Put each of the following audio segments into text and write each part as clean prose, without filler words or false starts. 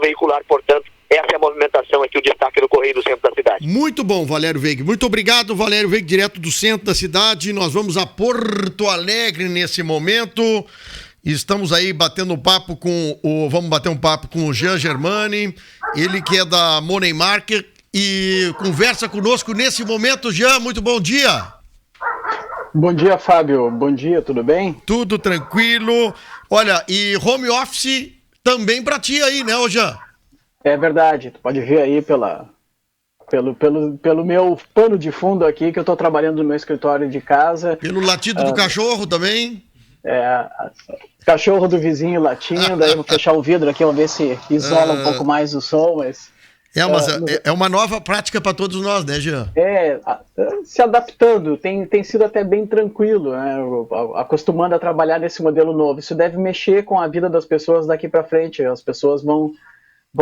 veicular, portanto, essa é a movimentação aqui, o destaque do Correio do Centro da cidade. Muito bom, Valério Veig. Muito obrigado, Valério Veig, direto do centro da cidade. Nós vamos a Porto Alegre nesse momento. Estamos aí batendo um papo vamos bater um papo com o Jean Germani, ele que é da Money Market e conversa conosco nesse momento. Jean, muito bom dia. Bom dia, Fábio. Bom dia, tudo bem? Tudo tranquilo. Olha, e home office também pra ti aí, né, Jean? É verdade, tu pode ver aí pelo meu pano de fundo aqui, que eu tô trabalhando no meu escritório de casa. Pelo latido do cachorro também. Cachorro do vizinho latindo, daí eu vou fechar o vidro aqui, vamos ver se isola um pouco mais o som, mas... É uma nova prática para todos nós, né, Jean? Se adaptando, tem sido até bem tranquilo, né? Acostumando a trabalhar nesse modelo novo. Isso deve mexer com a vida das pessoas daqui para frente, as pessoas vão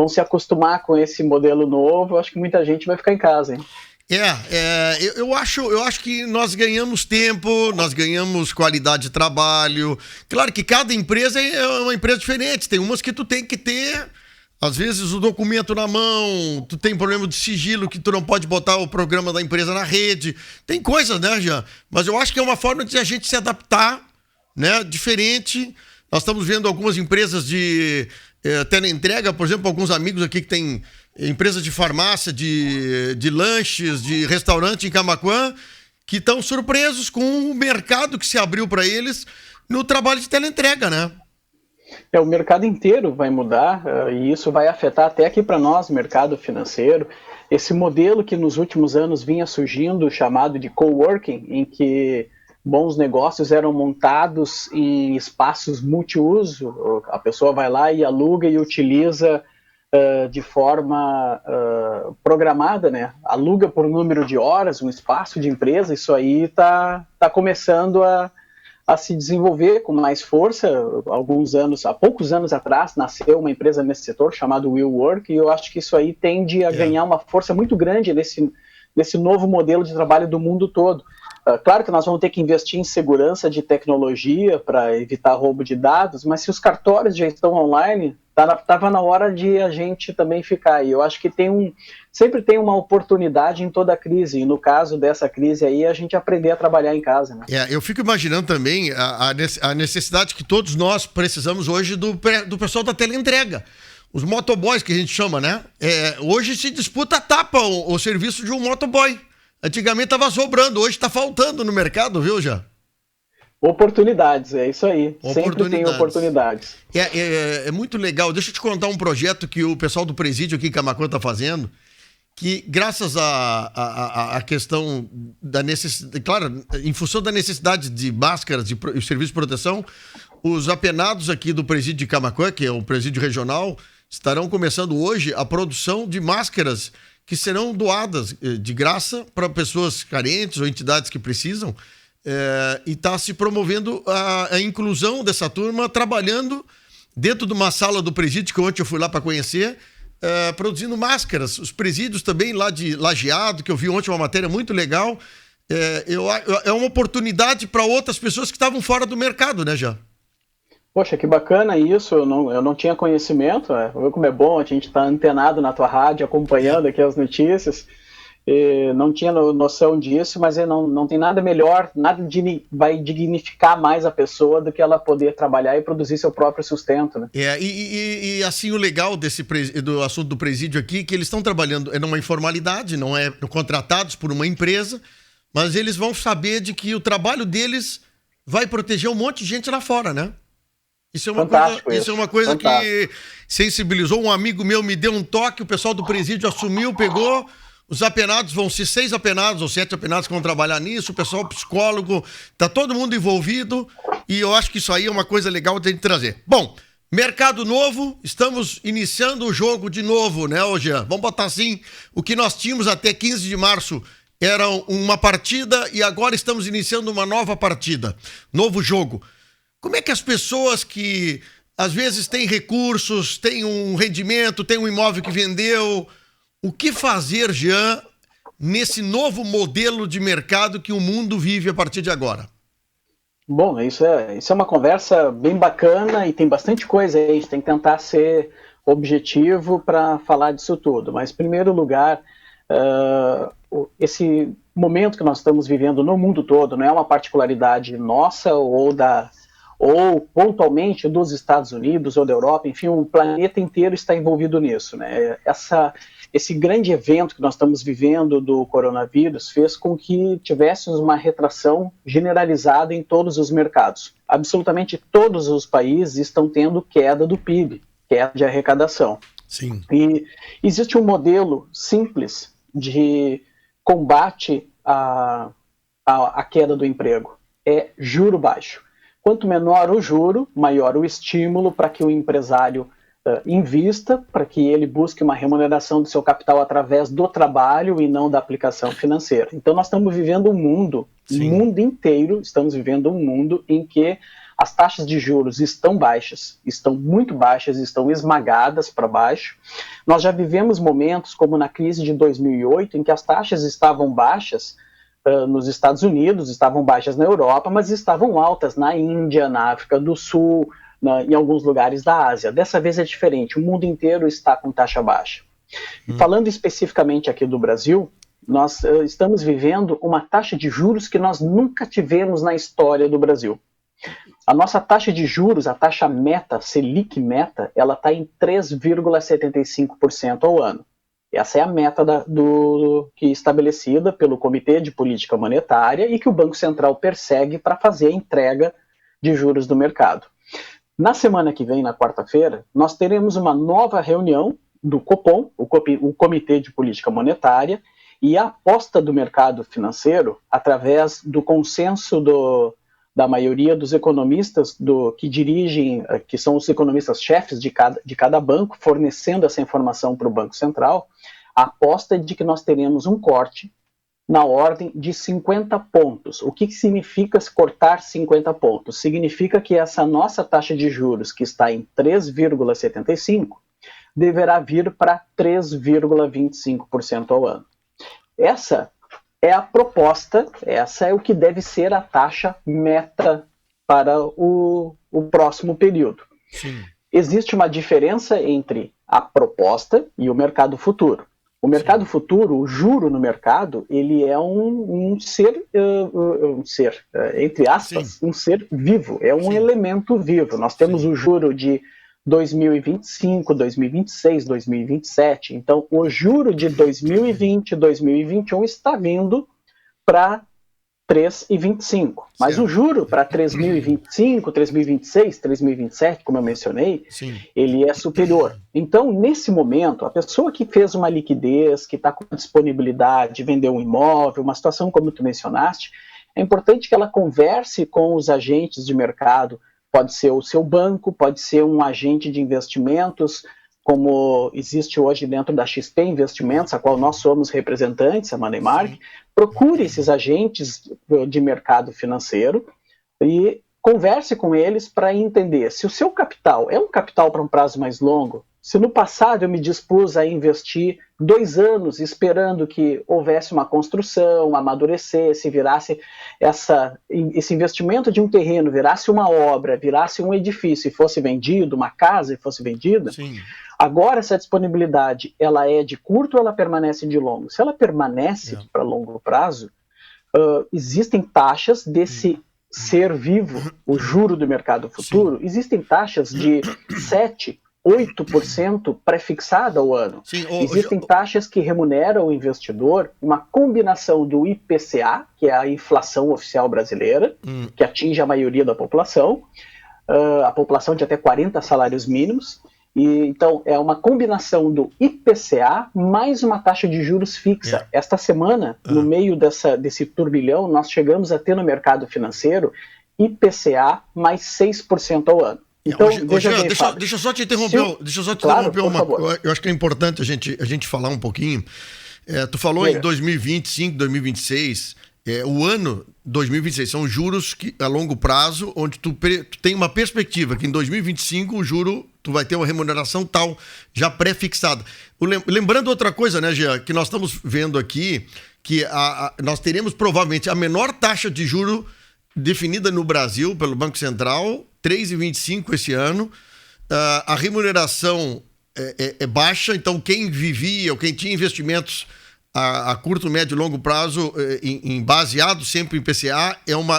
se acostumar com esse modelo novo. Eu acho que muita gente vai ficar em casa, hein? Eu acho que nós ganhamos tempo, nós ganhamos qualidade de trabalho. Claro que cada empresa é uma empresa diferente, tem umas que tu tem que ter, às vezes, o documento na mão, tu tem problema de sigilo que tu não pode botar o programa da empresa na rede. Tem coisas, né, Jean? Mas eu acho que é uma forma de a gente se adaptar, né, diferente. Nós estamos vendo algumas empresas de teleentrega, por exemplo, alguns amigos aqui que têm empresas de farmácia, de lanches, de restaurante em Camaquã, que estão surpresos com o mercado que se abriu para eles no trabalho de teleentrega, né? O mercado inteiro vai mudar e isso vai afetar até aqui para nós, mercado financeiro. Esse modelo que nos últimos anos vinha surgindo, chamado de coworking, em que bons negócios eram montados em espaços multiuso, a pessoa vai lá e aluga e utiliza de forma programada, né? Aluga por número de horas um espaço de empresa. Isso aí está começando a se desenvolver com mais força. Há poucos anos atrás, nasceu uma empresa nesse setor chamada WeWork, e eu acho que isso aí tende a ganhar uma força muito grande nesse novo modelo de trabalho do mundo todo. Claro que nós vamos ter que investir em segurança de tecnologia para evitar roubo de dados, mas se os cartórios já estão online, estava na hora de a gente também ficar. E eu acho que sempre tem uma oportunidade em toda crise, e no caso dessa crise aí, a gente aprender a trabalhar em casa, né? Eu fico imaginando também a necessidade que todos nós precisamos hoje do pessoal da teleentrega. Os motoboys, que a gente chama, né? Hoje se disputa a tapa o serviço de um motoboy. Antigamente estava sobrando, hoje está faltando no mercado, viu, já? Oportunidades, é isso aí. Sempre tem oportunidades. É muito legal. Deixa eu te contar um projeto que o pessoal do presídio aqui em Camaquã está fazendo, que graças à questão da necessidade, claro, em função da necessidade de máscaras e serviço de proteção, os apenados aqui do presídio de Camaquã, que é o presídio regional, estarão começando hoje a produção de máscaras que serão doadas de graça para pessoas carentes ou entidades que precisam, e está se promovendo a inclusão dessa turma, trabalhando dentro de uma sala do presídio, que ontem eu fui lá para conhecer, produzindo máscaras. Os presídios também lá de Lajeado, que eu vi ontem uma matéria muito legal, é uma oportunidade para outras pessoas que estavam fora do mercado, né, Jean? Poxa, que bacana isso, eu não tinha conhecimento, Vê como é bom a gente estar antenado na tua rádio, acompanhando aqui as notícias, não tinha noção disso, mas não tem nada melhor, vai dignificar mais a pessoa do que ela poder trabalhar e produzir seu próprio sustento, né? E assim, o legal do assunto do presídio aqui, que eles estão trabalhando numa informalidade, não é contratados por uma empresa, mas eles vão saber de que o trabalho deles vai proteger um monte de gente lá fora, né? Isso é uma coisa que sensibilizou. Um amigo meu me deu um toque, o pessoal do presídio assumiu, pegou. Os apenados vão ser 6 apenados ou 7 apenados que vão trabalhar nisso, o pessoal psicólogo, tá todo mundo envolvido, e eu acho que isso aí é uma coisa legal de a gente trazer. Bom, mercado novo, estamos iniciando o jogo de novo, né, Jean? Vamos botar assim, o que nós tínhamos até 15 de março era uma partida, e agora estamos iniciando uma nova partida, novo jogo. Como é que as pessoas que às vezes têm recursos, têm um rendimento, têm um imóvel que vendeu, o que fazer, Jean, nesse novo modelo de mercado que o mundo vive a partir de agora? Bom, isso é uma conversa bem bacana e tem bastante coisa aí. A gente tem que tentar ser objetivo para falar disso tudo, mas, em primeiro lugar, esse momento que nós estamos vivendo no mundo todo não é uma particularidade nossa ou pontualmente dos Estados Unidos ou da Europa, enfim, o planeta inteiro está envolvido nisso, né? Esse grande evento que nós estamos vivendo do coronavírus fez com que tivéssemos uma retração generalizada em todos os mercados. Absolutamente todos os países estão tendo queda do PIB, queda de arrecadação. Sim. E existe um modelo simples de combate à queda do emprego. É juro baixo. Quanto menor o juro, maior o estímulo para que o empresário invista, para que ele busque uma remuneração do seu capital através do trabalho e não da aplicação financeira. Então nós estamos vivendo um mundo, o mundo inteiro, estamos vivendo um mundo em que as taxas de juros estão baixas, estão muito baixas, estão esmagadas para baixo. Nós já vivemos momentos como na crise de 2008, em que as taxas estavam baixas nos Estados Unidos, estavam baixas na Europa, mas estavam altas na Índia, na África do Sul, em alguns lugares da Ásia. Dessa vez é diferente, o mundo inteiro está com taxa baixa. E falando especificamente aqui do Brasil, nós estamos vivendo uma taxa de juros que nós nunca tivemos na história do Brasil. A nossa taxa de juros, a taxa meta, Selic meta, ela está em 3,75% ao ano. Essa é a meta que é estabelecida pelo Comitê de Política Monetária e que o Banco Central persegue para fazer a entrega de juros do mercado. Na semana que vem, na quarta-feira, nós teremos uma nova reunião do Copom, o Comitê de Política Monetária, e a aposta do mercado financeiro, através do consenso da maioria dos economistas que dirigem, que são os economistas-chefes de cada banco, fornecendo essa informação para o Banco Central, a aposta é de que nós teremos um corte na ordem de 50 pontos. O que significa cortar 50 pontos? Significa que essa nossa taxa de juros, que está em 3,75%, deverá vir para 3,25% ao ano. Essa é a proposta, essa é o que deve ser a taxa meta para o próximo período. Sim. Existe uma diferença entre a proposta e o mercado futuro. O mercado futuro, o juro no mercado, ele é um ser, entre aspas, um ser vivo, é um elemento vivo. Nós temos o juro de 2025, 2026, 2027. Então, o juro de 2020, 2021 está vindo para 3,25. Mas o juro para 2025, 2026, 2027, como eu mencionei, ele é superior. Então, nesse momento, a pessoa que fez uma liquidez, que está com disponibilidade de vender um imóvel, uma situação como tu mencionaste, é importante que ela converse com os agentes de mercado. Pode ser o seu banco, pode ser um agente de investimentos, como existe hoje dentro da XP Investimentos, a qual nós somos representantes, a Moneymark. Procure esses agentes de mercado financeiro e converse com eles para entender se o seu capital é um capital para um prazo mais longo. Se no passado eu me dispus a investir 2 anos esperando que houvesse uma construção, amadurecesse, virasse esse investimento de um terreno, virasse uma obra, virasse um edifício e fosse vendido, uma casa e fosse vendida, agora essa disponibilidade ela é de curto ou ela permanece de longo? Se ela permanece para longo prazo, existem taxas desse ser vivo, o juro do mercado futuro, existem taxas de 7%, 8% pré-fixada ao ano. Existem taxas que remuneram o investidor, uma combinação do IPCA, que é a inflação oficial brasileira, que atinge a maioria da população, a população de até 40 salários mínimos. Então, é uma combinação do IPCA mais uma taxa de juros fixa. Esta semana, no meio desse turbilhão, nós chegamos a ter no mercado financeiro IPCA mais 6% ao ano. Então, deixa eu só te interromper, eu acho que é importante a gente falar um pouquinho. Tu falou em 2025, 2026, o ano 2026 são juros a longo prazo, onde tu tem uma perspectiva que em 2025 o juro tu vai ter uma remuneração tal, já pré-fixada. Lembrando outra coisa, né, Jean, que nós estamos vendo aqui, que nós teremos provavelmente a menor taxa de juro definida no Brasil pelo Banco Central, 3,25 esse ano. A remuneração é baixa, então quem vivia ou quem tinha investimentos a curto, médio e longo prazo baseado sempre em PCA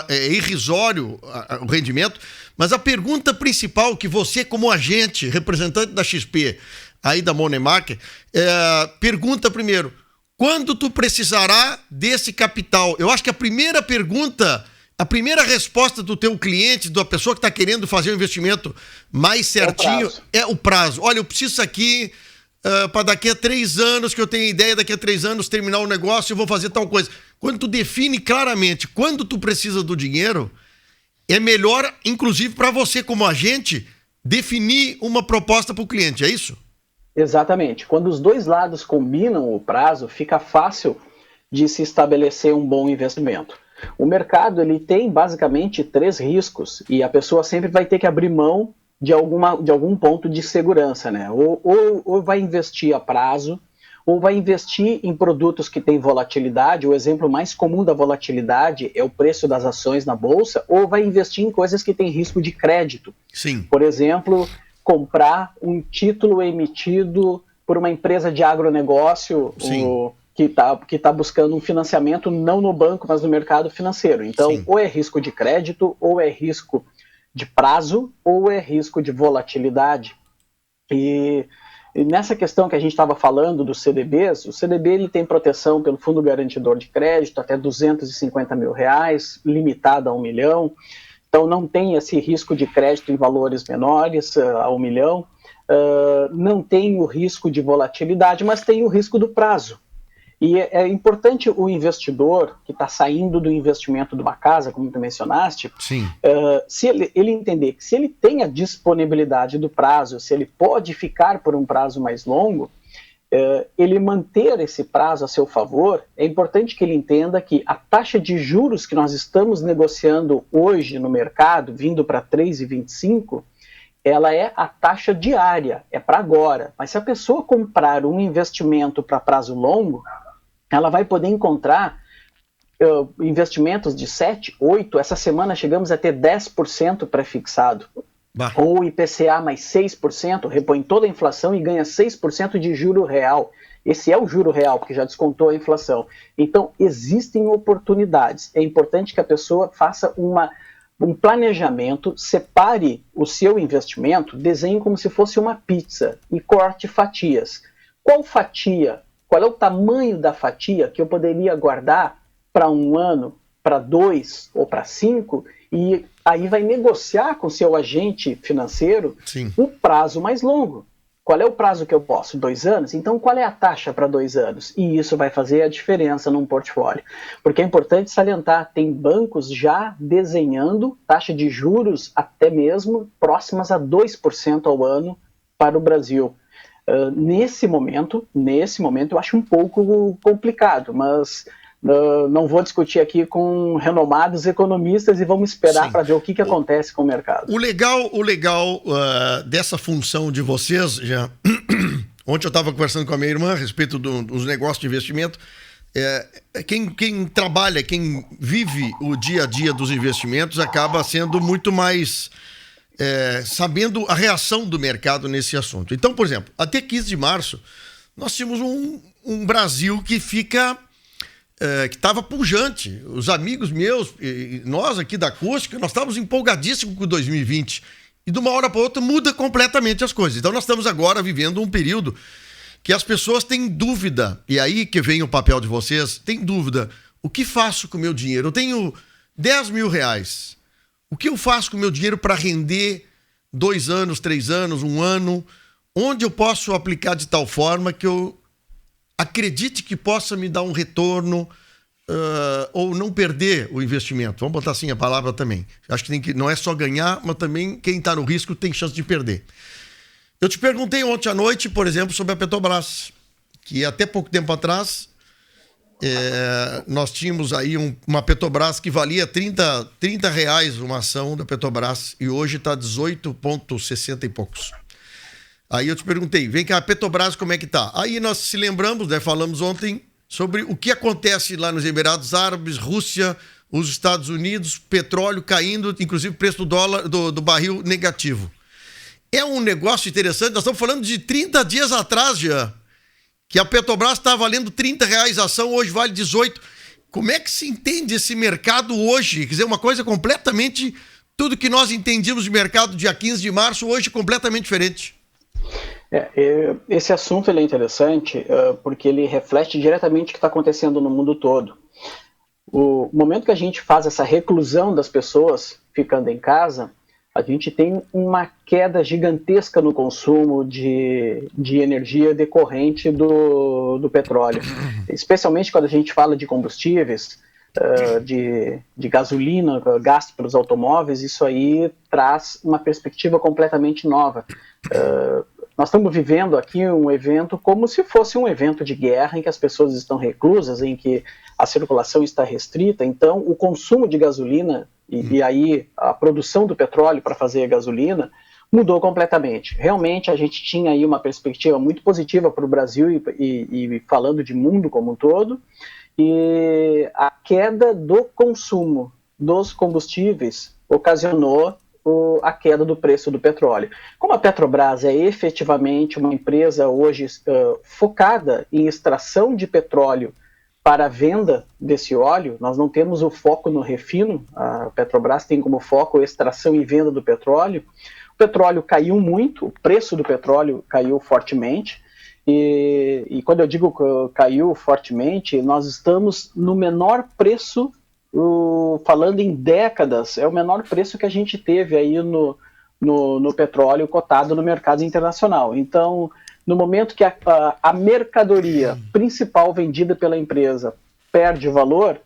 é irrisório o rendimento. Mas a pergunta principal que você, como agente, representante da XP, aí da Money Market, pergunta primeiro: quando tu precisará desse capital? Eu acho que a primeira pergunta, a primeira resposta do teu cliente, da pessoa que está querendo fazer o investimento mais certinho, é o prazo. Olha, eu preciso isso aqui para daqui a 3 anos, que eu tenho ideia, daqui a 3 anos terminar o negócio, eu vou fazer tal coisa. Quando tu define claramente quando tu precisa do dinheiro, é melhor, inclusive para você como agente, definir uma proposta para o cliente, é isso? Exatamente. Quando os dois lados combinam o prazo, fica fácil de se estabelecer um bom investimento. O mercado ele tem basicamente 3 riscos e a pessoa sempre vai ter que abrir mão de algum ponto de segurança, né? Ou vai investir a prazo, ou vai investir em produtos que têm volatilidade. O exemplo mais comum da volatilidade é o preço das ações na bolsa, ou vai investir em coisas que têm risco de crédito. Sim. Por exemplo, comprar um título emitido por uma empresa de agronegócio que tá buscando um financiamento não no banco, mas no mercado financeiro. Então, sim, ou é risco de crédito, ou é risco de prazo, ou é risco de volatilidade. E nessa questão que a gente estava falando dos CDBs, o CDB ele tem proteção pelo Fundo Garantidor de Crédito até R$250 mil, limitado a 1 milhão. Então não tem esse risco de crédito em valores menores a 1 milhão. Não tem o risco de volatilidade, mas tem o risco do prazo. E é importante o investidor que está saindo do investimento de uma casa, como tu mencionaste, se ele entender que se ele tem a disponibilidade do prazo, se ele pode ficar por um prazo mais longo, ele manter esse prazo a seu favor, é importante que ele entenda que a taxa de juros que nós estamos negociando hoje no mercado, vindo para 3,25%, ela é a taxa diária, é para agora. Mas se a pessoa comprar um investimento para prazo longo, ela vai poder encontrar investimentos de 7%, 8%, essa semana chegamos a ter 10% pré-fixado. Ou IPCA mais 6%, repõe toda a inflação e ganha 6% de juro real. Esse é o juro real, porque já descontou a inflação. Então, existem oportunidades. É importante que a pessoa faça um planejamento, separe o seu investimento, desenhe como se fosse uma pizza e corte fatias. Qual fatia? Qual é o tamanho da fatia que eu poderia guardar para 1 ano, para 2 ou para 5? E aí vai negociar com seu agente financeiro um prazo mais longo. Qual é o prazo que eu posso? 2 anos? Então, qual é a taxa para 2 anos? E isso vai fazer a diferença num portfólio. Porque é importante salientar, tem bancos já desenhando taxa de juros até mesmo próximas a 2% ao ano para o Brasil. Nesse momento, eu acho um pouco complicado, mas não vou discutir aqui com renomados economistas e vamos esperar para ver o que acontece com o mercado. O legal dessa função de vocês, já ontem eu estava conversando com a minha irmã a respeito dos negócios de investimento, quem trabalha, quem vive o dia a dia dos investimentos acaba sendo muito mais... sabendo a reação do mercado nesse assunto. Então, por exemplo, até 15 de março, nós tínhamos um Brasil que que estava pujante. Os amigos meus, e nós aqui da Acústica, nós estávamos empolgadíssimos com 2020. E de uma hora para outra muda completamente as coisas. Então nós estamos agora vivendo um período que as pessoas têm dúvida. E aí que vem o papel de vocês, tem dúvida. O que faço com o meu dinheiro? Eu tenho R$10 mil. O que eu faço com o meu dinheiro para render 2 anos, 3 anos, 1 ano? Onde eu posso aplicar de tal forma que eu acredite que possa me dar um retorno ou não perder o investimento? Vamos botar assim a palavra também. Acho que não é só ganhar, mas também quem está no risco tem chance de perder. Eu te perguntei ontem à noite, por exemplo, sobre a Petrobras, que até pouco tempo atrás... nós tínhamos aí uma Petrobras que valia R$30 uma ação da Petrobras e hoje está 18,60 e poucos. Aí eu te perguntei, vem cá, a Petrobras como é que tá? Aí nós se lembramos, falamos ontem sobre o que acontece lá nos Emirados Árabes, Rússia, os Estados Unidos, petróleo caindo, inclusive o preço do dólar, do barril negativo. é um negócio interessante. Nós estamos falando de 30 dias atrás, Jean, que a Petrobras está valendo R$30 a ação, hoje vale 18. Como é que se entende esse mercado hoje? Quer dizer, uma coisa completamente... Tudo que nós entendíamos de mercado dia 15 de março, hoje completamente diferente. Esse assunto ele é interessante porque ele reflete diretamente o que está acontecendo no mundo todo. O momento que a gente faz essa reclusão das pessoas ficando em casa, a gente tem uma queda gigantesca no consumo de energia decorrente do petróleo. Especialmente quando a gente fala de combustíveis, de gasolina, gasto pelos automóveis, isso aí traz uma perspectiva completamente nova. Nós estamos vivendo aqui um evento como se fosse um evento de guerra, em que as pessoas estão reclusas, em que a circulação está restrita, então o consumo de gasolina e aí a produção do petróleo para fazer a gasolina mudou completamente. Realmente a gente tinha aí uma perspectiva muito positiva para o Brasil e falando de mundo como um todo, e a queda do consumo dos combustíveis ocasionou a queda do preço do petróleo. Como a Petrobras é efetivamente uma empresa hoje focada em extração de petróleo para a venda desse óleo, nós não temos o foco no refino, a Petrobras tem como foco a extração e venda do petróleo. O petróleo caiu muito, o preço do petróleo caiu fortemente, e quando eu digo que caiu fortemente, nós estamos no menor preço, falando em décadas, é o menor preço que a gente teve aí no petróleo cotado no mercado internacional. Então, no momento que a mercadoria principal vendida pela empresa perde valor,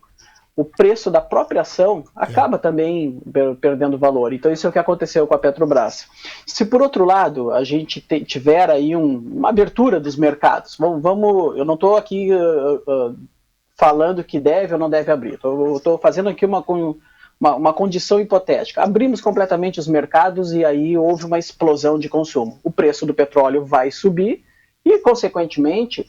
o preço da própria ação acaba também perdendo valor. Então isso é o que aconteceu com a Petrobras. Se por outro lado a gente tiver aí uma abertura dos mercados, eu não estou aqui falando que deve ou não deve abrir, estou fazendo aqui uma condição hipotética. Abrimos completamente os mercados e aí houve uma explosão de consumo. O preço do petróleo vai subir e, consequentemente,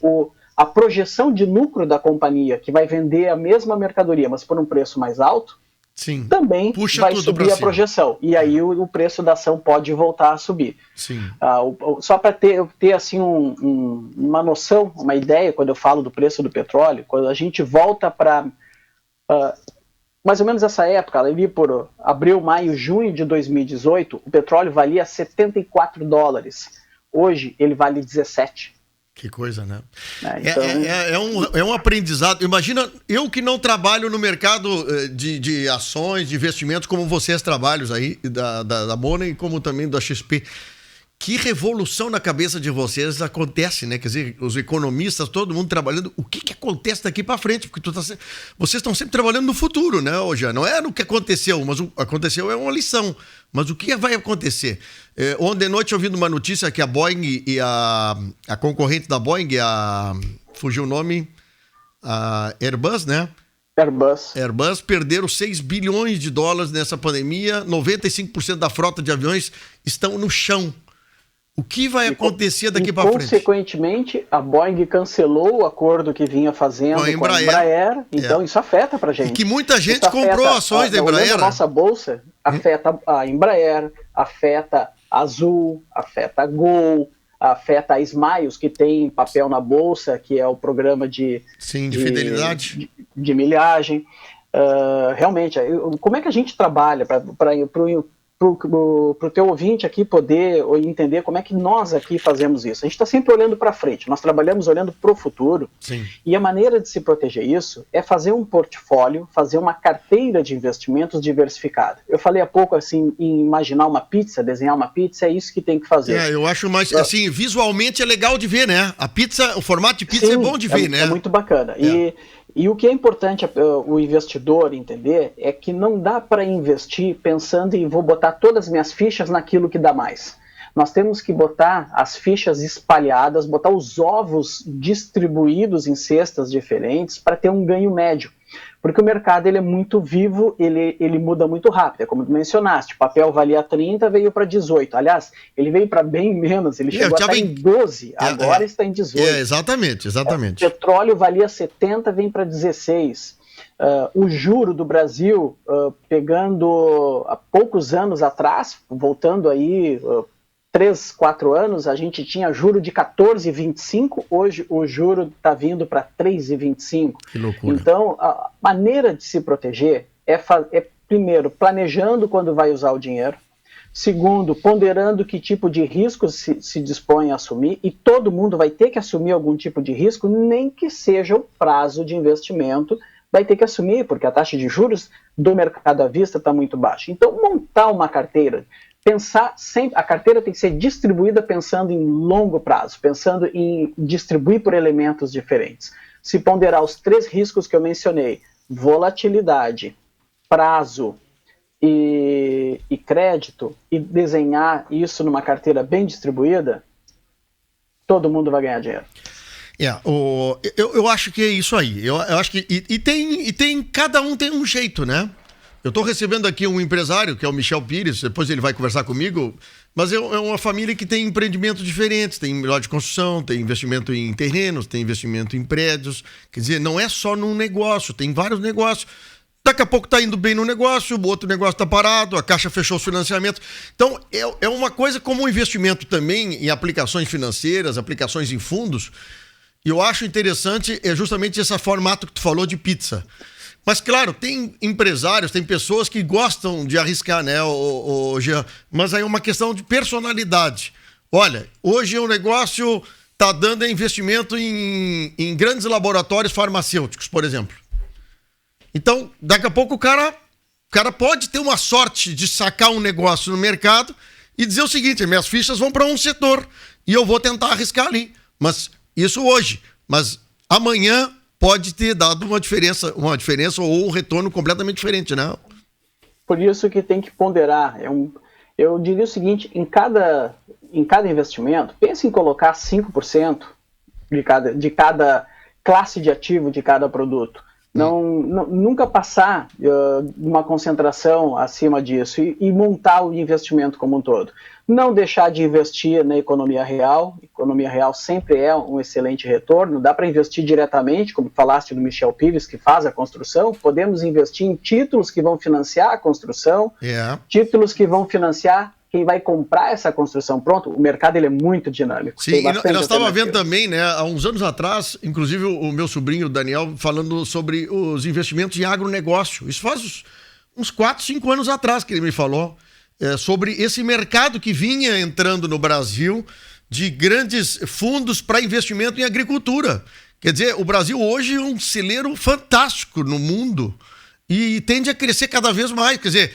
a projeção de lucro da companhia, que vai vender a mesma mercadoria, mas por um preço mais alto, sim, também vai subir a projeção. E aí o preço da ação pode voltar a subir. Sim. Só para ter assim, uma noção, uma ideia, quando eu falo do preço do petróleo, quando a gente volta para mais ou menos essa época, ali por abril, maio, junho de 2018, o petróleo valia $74. Hoje ele vale 17. Que coisa, né? Então... É um aprendizado. Imagina, eu que não trabalho no mercado de ações, de investimentos, como vocês trabalham aí, da Money, como também da XP. Que revolução na cabeça de vocês acontece, né? Quer dizer, os economistas, todo mundo trabalhando. O que acontece daqui para frente? Porque vocês estão sempre trabalhando no futuro, né, hoje? Não é no que aconteceu, mas o aconteceu é uma lição. Mas o que vai acontecer? Ontem de noite, ouvindo uma notícia que a Boeing e a concorrente da Boeing, fugiu o nome, a Airbus, né? Airbus perderam $6 bilhões nessa pandemia, 95% da frota de aviões estão no chão. O que vai acontecer daqui para frente? Consequentemente, a Boeing cancelou o acordo que vinha fazendo com a Embraer. Então, isso afeta para a gente. E que muita gente comprou ações da Embraer. A nossa bolsa afeta a Embraer, afeta a Azul, afeta a Gol, afeta a Smiles, que tem papel na bolsa, que é o programa de fidelidade, de milhagem. Realmente, como é que a gente trabalha para o teu ouvinte aqui poder entender como é que nós aqui fazemos isso? A gente está sempre olhando para frente, nós trabalhamos olhando para o futuro. Sim. E a maneira de se proteger isso é fazer um portfólio, fazer uma carteira de investimentos diversificada. Eu falei há pouco assim, em imaginar uma pizza, desenhar uma pizza, é isso que tem que fazer. Eu acho mais, assim, visualmente é legal de ver, né? A pizza, o formato de pizza é bom de ver, né? É muito bacana. E o que é importante o investidor entender é que não dá para investir pensando em vou botar todas as minhas fichas naquilo que dá mais. Nós temos que botar as fichas espalhadas, botar os ovos distribuídos em cestas diferentes para ter um ganho médio. Porque o mercado ele é muito vivo, ele muda muito rápido. É como tu mencionaste, o papel valia 30, veio para 18. Aliás, ele veio para bem menos, ele chegou a estar em 12, agora está em 18. Exatamente. O petróleo valia 70, vem para 16. O juro do Brasil, pegando há poucos anos atrás, voltando aí 3, 4 anos, a gente tinha juro de 14,25, hoje o juro está vindo para 3,25. Que loucura. Então, a maneira de se proteger é primeiro, planejando quando vai usar o dinheiro. Segundo, ponderando que tipo de risco se dispõe a assumir, e todo mundo vai ter que assumir algum tipo de risco, nem que seja o prazo de investimento, vai ter que assumir, porque a taxa de juros do mercado à vista está muito baixa. Então, montar uma carteira, pensar sempre, a carteira tem que ser distribuída pensando em longo prazo, pensando em distribuir por elementos diferentes. Se ponderar os 3 riscos que eu mencionei, volatilidade, prazo e crédito, e desenhar isso numa carteira bem distribuída, todo mundo vai ganhar dinheiro. Eu acho que é isso aí. Eu acho que cada um tem um jeito, né? Eu estou recebendo aqui um empresário, que é o Michel Pires, depois ele vai conversar comigo, mas é uma família que tem empreendimentos diferentes, tem loja de construção, tem investimento em terrenos, tem investimento em prédios, quer dizer, não é só num negócio, tem vários negócios. Daqui a pouco está indo bem no negócio, o outro negócio está parado, a Caixa fechou os financiamentos. Então, é uma coisa como um investimento também em aplicações financeiras, aplicações em fundos. E eu acho interessante justamente esse formato que tu falou de pizza. Mas, claro, tem empresários, tem pessoas que gostam de arriscar, né, Jean? Mas aí é uma questão de personalidade. Olha, hoje o negócio está dando investimento em grandes laboratórios farmacêuticos, por exemplo. Então, daqui a pouco o cara pode ter uma sorte de sacar um negócio no mercado e dizer o seguinte: minhas fichas vão para um setor e eu vou tentar arriscar ali. Mas isso hoje. Mas amanhã pode ter dado uma diferença ou um retorno completamente diferente, né? Por isso que tem que ponderar. Eu diria o seguinte: em cada investimento, pense em colocar 5% de cada classe de ativo de cada produto. Nunca passar uma concentração acima disso e montar o investimento como um todo. Não deixar de investir na economia real. Economia real sempre é um excelente retorno. Dá para investir diretamente, como falaste do Michel Pires, que faz a construção. Podemos investir em títulos que vão financiar a construção, títulos que vão financiar quem vai comprar essa construção. Pronto, o mercado ele é muito dinâmico. Sim, e nós estávamos vendo também, né, há uns anos atrás, inclusive o meu sobrinho Daniel falando sobre os investimentos em agronegócio. Isso faz uns 4, 5 anos atrás que ele me falou sobre esse mercado que vinha entrando no Brasil de grandes fundos para investimento em agricultura. Quer dizer, o Brasil hoje é um celeiro fantástico no mundo e tende a crescer cada vez mais. Quer dizer,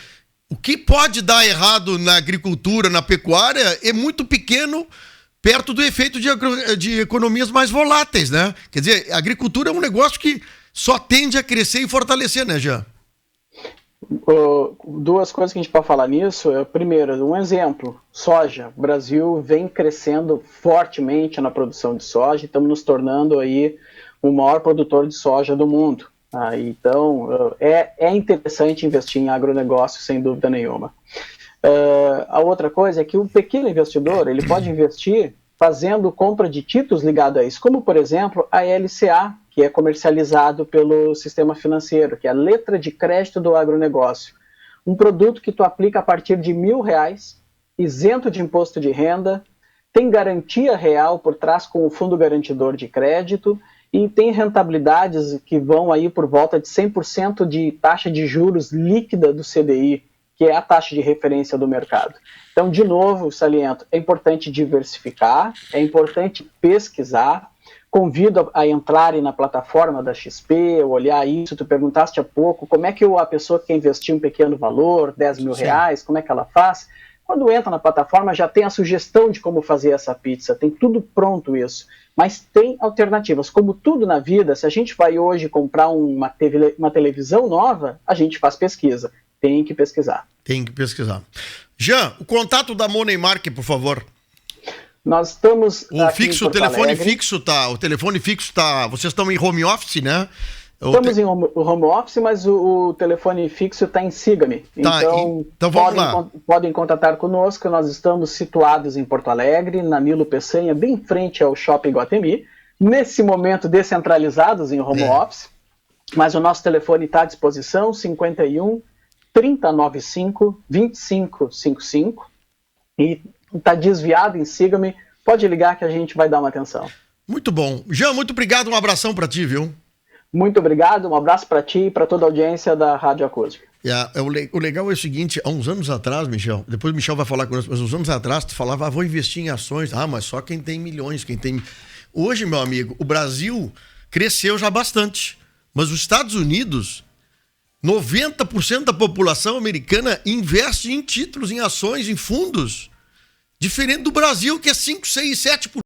o que pode dar errado na agricultura, na pecuária, é muito pequeno perto do efeito de economias mais voláteis, né? Quer dizer, a agricultura é um negócio que só tende a crescer e fortalecer, né, Jean? 2 coisas que a gente pode falar nisso. Primeiro, um exemplo, soja. O Brasil vem crescendo fortemente na produção de soja e estamos nos tornando aí o maior produtor de soja do mundo. Então, é interessante investir em agronegócio, sem dúvida nenhuma. A outra coisa é que o pequeno investidor ele pode investir fazendo compra de títulos ligados a isso, como, por exemplo, a LCA, que é comercializado pelo sistema financeiro, que é a letra de crédito do agronegócio. Um produto que tu aplica a partir de R$1.000, isento de imposto de renda, tem garantia real por trás com o fundo garantidor de crédito, e tem rentabilidades que vão aí por volta de 100% de taxa de juros líquida do CDI, que é a taxa de referência do mercado. Então, de novo, saliento, é importante diversificar, é importante pesquisar. Convido a entrarem na plataforma da XP, olhar isso. Tu perguntaste há pouco como é que a pessoa que quer investir um pequeno valor, R$10.000, como é que ela faz? Quando entra na plataforma já tem a sugestão de como fazer essa pizza, tem tudo pronto isso. Mas tem alternativas. Como tudo na vida, se a gente vai hoje comprar uma televisão nova, a gente faz pesquisa. Tem que pesquisar. Tem que pesquisar. Jean, o contato da Money Market, por favor. Nós estamos o telefone fixo tá, vocês estão em home office, né? Estamos em home office, mas o telefone fixo está em Siga-me. Tá, então vamos lá. Podem contatar conosco. Nós estamos situados em Porto Alegre, na Nilo Peçanha, bem em frente ao Shopping Guatemi. Nesse momento, descentralizados em home office. Mas o nosso telefone está à disposição, 51 3095 2555. E está desviado em Siga-me, pode ligar que a gente vai dar uma atenção. Muito bom. Jean, muito obrigado, um abração para ti, viu? Muito obrigado, um abraço para ti e para toda a audiência da Rádio Acústica. O legal é o seguinte, há uns anos atrás, Michel, depois o Michel vai falar conosco, mas uns anos atrás tu falava, vou investir em ações, mas só quem tem milhões, quem tem... Hoje, meu amigo, o Brasil cresceu já bastante, mas os Estados Unidos, 90% da população americana investe em títulos, em ações, em fundos, diferente do Brasil, que é 5, 6, 7%.